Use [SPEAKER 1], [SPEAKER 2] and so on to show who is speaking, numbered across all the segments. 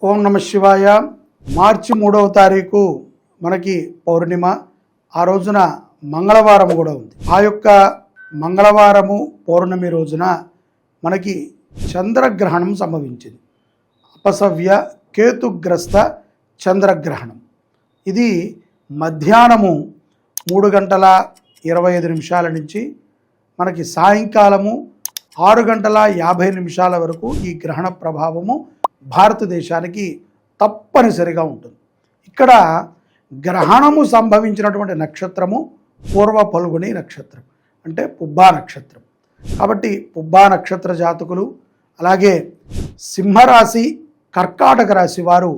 [SPEAKER 1] ఓం నమ శివాయ. మార్చి 3వ తారీఖు మనకి పౌర్ణిమ. ఆ రోజున మంగళవారం కూడా ఉంది. ఆ యొక్క మంగళవారము పౌర్ణమి రోజున మనకి చంద్రగ్రహణం సంభవించింది. అపసవ్య కేతుగ్రస్త చంద్రగ్రహణం. ఇది మధ్యాహ్నము 3:25 నుంచి మనకి సాయంకాలము 6:50 వరకు ఈ గ్రహణ ప్రభావము భారతదేశానికి తప్పనిసరిగా ఉంటుంది. ఇక్కడ గ్రహణము సంభవించినటువంటి నక్షత్రము పూర్వ ఫల్గుని నక్షత్రం, అంటే పుబ్బా నక్షత్రం. కాబట్టి పుబ్బా నక్షత్ర జాతకులు, అలాగే సింహరాశి, కర్కాటక రాశి వారు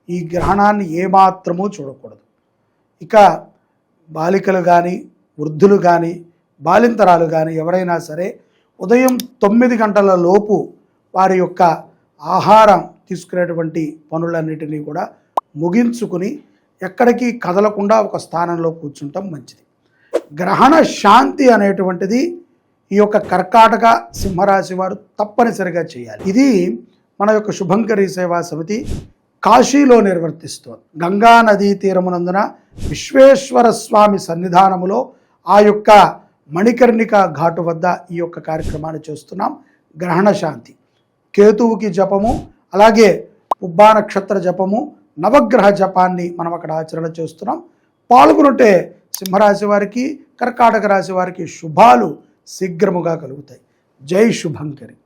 [SPEAKER 1] ఈ గ్రహణాన్ని ఏమాత్రమూ చూడకూడదు. ఇక బాలికలు కానీ, వృద్ధులు కానీ, బాలింతరాలు కానీ ఎవరైనా సరే ఉదయం 9 గంటల లోపు వారి యొక్క ఆహారం తీసుకునేటువంటి పనులన్నిటినీ కూడా ముగించుకుని ఎక్కడికి కదలకుండా ఒక స్థానంలో కూర్చుంటాం మంచిది. గ్రహణ శాంతి అనేటువంటిది ఈ యొక్క కర్కాటక సింహరాశి వారు తప్పనిసరిగా చేయాలి. ఇది మన యొక్క శుభంకరి సేవా సమితి కాశీలో నిర్వర్తిస్తోంది. గంగా నదీ తీరమునందున విశ్వేశ్వర స్వామి సన్నిధానములో ఆ యొక్క మణికర్ణిక ఘాటు వద్ద ఈ యొక్క కార్యక్రమాన్ని చేస్తున్నాం. గ్రహణ శాంతి, కేతువుకి జపము, అలాగే పుబ్బా నక్షత్ర జపము, నవగ్రహ జపాన్ని మనం అక్కడ ఆచరణ చేస్తున్నాం. పాల్గొనుంటే సింహరాశి వారికి, కర్కాటక రాశి వారికి శుభాలు శీఘ్రముగా కలుగుతాయి. జై శుభంకరి.